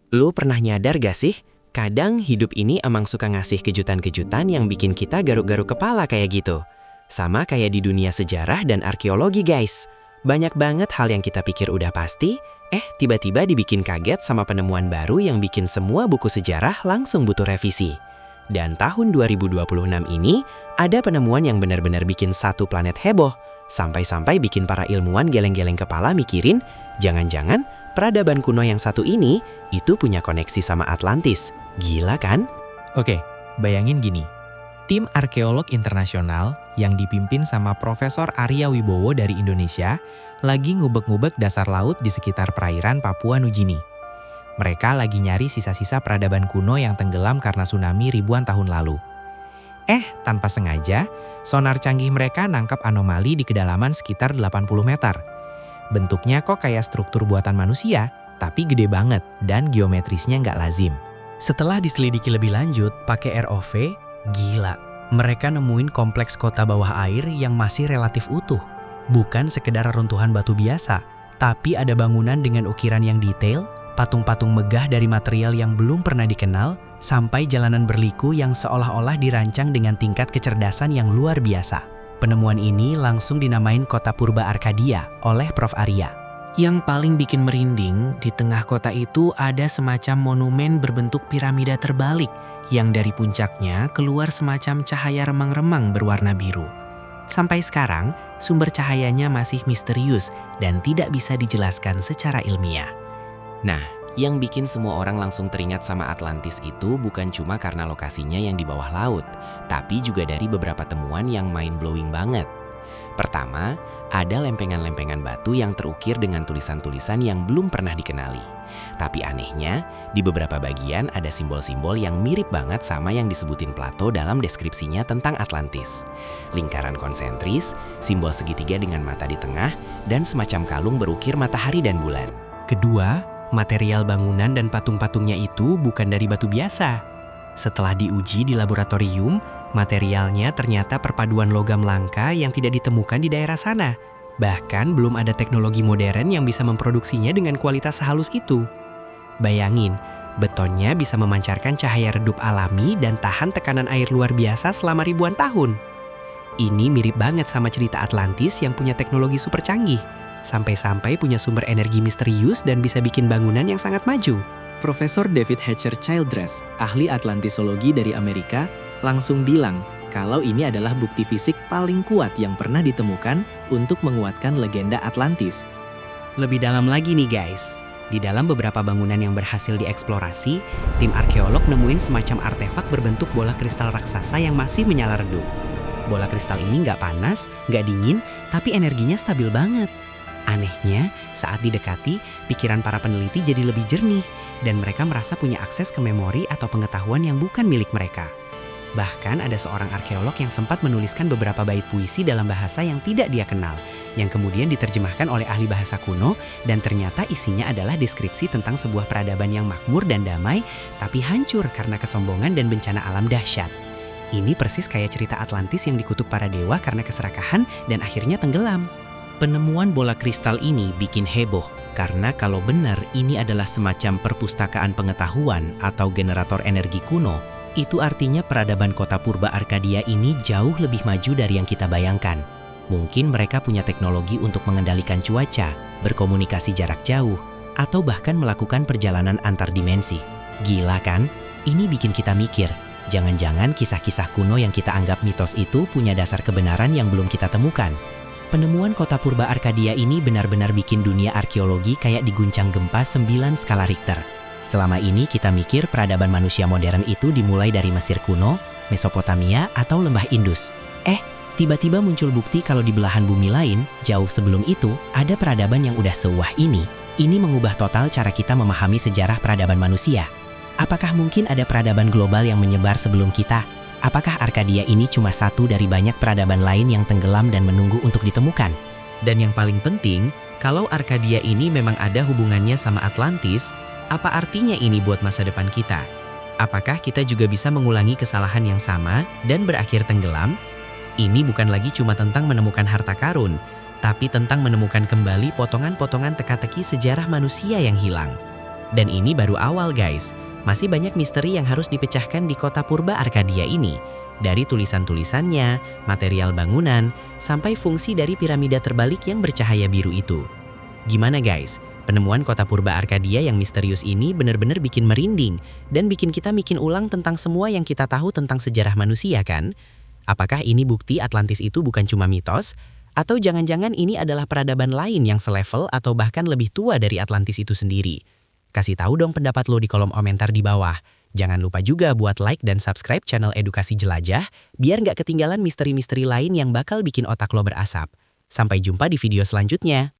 Lu pernah nyadar gak sih? Kadang hidup ini emang suka ngasih kejutan-kejutan yang bikin kita garuk-garuk kepala kayak gitu. Sama kayak di dunia sejarah dan arkeologi guys. Banyak banget hal yang kita pikir udah pasti, tiba-tiba dibikin kaget sama penemuan baru yang bikin semua buku sejarah langsung butuh revisi. Dan tahun 2026 ini, ada penemuan yang benar-benar bikin satu planet heboh. Sampai-sampai bikin para ilmuwan geleng-geleng kepala mikirin, jangan-jangan peradaban kuno yang satu ini, itu punya koneksi sama Atlantis. Gila kan? Oke, bayangin gini. Tim arkeolog internasional yang dipimpin sama Profesor Arya Wibowo dari Indonesia lagi ngubek-ngubek dasar laut di sekitar perairan Papua Nugini. Mereka lagi nyari sisa-sisa peradaban kuno yang tenggelam karena tsunami ribuan tahun lalu. Tanpa sengaja, sonar canggih mereka nangkap anomali di kedalaman sekitar 80 meter. Bentuknya kok kayak struktur buatan manusia, tapi gede banget dan geometrisnya nggak lazim. Setelah diselidiki lebih lanjut pakai ROV, gila. Mereka nemuin kompleks kota bawah air yang masih relatif utuh. Bukan sekedar runtuhan batu biasa, tapi ada bangunan dengan ukiran yang detail, patung-patung megah dari material yang belum pernah dikenal, sampai jalanan berliku yang seolah-olah dirancang dengan tingkat kecerdasan yang luar biasa. Penemuan ini langsung dinamain Kota Purba Arkadia oleh Prof. Arya. Yang paling bikin merinding, di tengah kota itu ada semacam monumen berbentuk piramida terbalik yang dari puncaknya keluar semacam cahaya remang-remang berwarna biru. Sampai sekarang, sumber cahayanya masih misterius dan tidak bisa dijelaskan secara ilmiah. Nah, yang bikin semua orang langsung teringat sama Atlantis itu bukan cuma karena lokasinya yang di bawah laut, tapi juga dari beberapa temuan yang mind-blowing banget. Pertama, ada lempengan-lempengan batu yang terukir dengan tulisan-tulisan yang belum pernah dikenali. Tapi anehnya, di beberapa bagian ada simbol-simbol yang mirip banget sama yang disebutin Plato dalam deskripsinya tentang Atlantis. Lingkaran konsentris, simbol segitiga dengan mata di tengah, dan semacam kalung berukir matahari dan bulan. Kedua, material bangunan dan patung-patungnya itu bukan dari batu biasa. Setelah diuji di laboratorium, materialnya ternyata perpaduan logam langka yang tidak ditemukan di daerah sana. Bahkan belum ada teknologi modern yang bisa memproduksinya dengan kualitas sehalus itu. Bayangin, betonnya bisa memancarkan cahaya redup alami dan tahan tekanan air luar biasa selama ribuan tahun. Ini mirip banget sama cerita Atlantis yang punya teknologi super canggih. Sampai-sampai punya sumber energi misterius dan bisa bikin bangunan yang sangat maju. Profesor David Hatcher Childress, ahli Atlantisologi dari Amerika, langsung bilang kalau ini adalah bukti fisik paling kuat yang pernah ditemukan untuk menguatkan legenda Atlantis. Lebih dalam lagi nih guys, di dalam beberapa bangunan yang berhasil dieksplorasi, tim arkeolog nemuin semacam artefak berbentuk bola kristal raksasa yang masih menyala redup. Bola kristal ini nggak panas, nggak dingin, tapi energinya stabil banget. Anehnya, saat didekati, pikiran para peneliti jadi lebih jernih dan mereka merasa punya akses ke memori atau pengetahuan yang bukan milik mereka. Bahkan ada seorang arkeolog yang sempat menuliskan beberapa bait puisi dalam bahasa yang tidak dia kenal, yang kemudian diterjemahkan oleh ahli bahasa kuno dan ternyata isinya adalah deskripsi tentang sebuah peradaban yang makmur dan damai, tapi hancur karena kesombongan dan bencana alam dahsyat. Ini persis kayak cerita Atlantis yang dikutuk para dewa karena keserakahan dan akhirnya tenggelam. Penemuan bola kristal ini bikin heboh, karena kalau benar ini adalah semacam perpustakaan pengetahuan atau generator energi kuno, itu artinya peradaban kota Purba Arkadia ini jauh lebih maju dari yang kita bayangkan. Mungkin mereka punya teknologi untuk mengendalikan cuaca, berkomunikasi jarak jauh, atau bahkan melakukan perjalanan antar dimensi. Gila kan? Ini bikin kita mikir, jangan-jangan kisah-kisah kuno yang kita anggap mitos itu punya dasar kebenaran yang belum kita temukan. Penemuan kota Purba Arkadia ini benar-benar bikin dunia arkeologi kayak diguncang gempa 9 skala Richter. Selama ini kita mikir peradaban manusia modern itu dimulai dari Mesir kuno, Mesopotamia, atau lembah Indus. Tiba-tiba muncul bukti kalau di belahan bumi lain, jauh sebelum itu, ada peradaban yang udah sewah ini. Ini mengubah total cara kita memahami sejarah peradaban manusia. Apakah mungkin ada peradaban global yang menyebar sebelum kita? Apakah Arkadia ini cuma satu dari banyak peradaban lain yang tenggelam dan menunggu untuk ditemukan? Dan yang paling penting, kalau Arkadia ini memang ada hubungannya sama Atlantis, apa artinya ini buat masa depan kita? Apakah kita juga bisa mengulangi kesalahan yang sama dan berakhir tenggelam? Ini bukan lagi cuma tentang menemukan harta karun, tapi tentang menemukan kembali potongan-potongan teka-teki sejarah manusia yang hilang. Dan ini baru awal guys, masih banyak misteri yang harus dipecahkan di kota purba Arkadia ini. Dari tulisan-tulisannya, material bangunan, sampai fungsi dari piramida terbalik yang bercahaya biru itu. Gimana guys? Penemuan kota purba Arkadia yang misterius ini benar-benar bikin merinding dan bikin kita mikir ulang tentang semua yang kita tahu tentang sejarah manusia kan? Apakah ini bukti Atlantis itu bukan cuma mitos? Atau jangan-jangan ini adalah peradaban lain yang selevel atau bahkan lebih tua dari Atlantis itu sendiri? Kasih tahu dong pendapat lo di kolom komentar di bawah. Jangan lupa juga buat like dan subscribe channel Edukasi Jelajah, biar nggak ketinggalan misteri-misteri lain yang bakal bikin otak lo berasap. Sampai jumpa di video selanjutnya.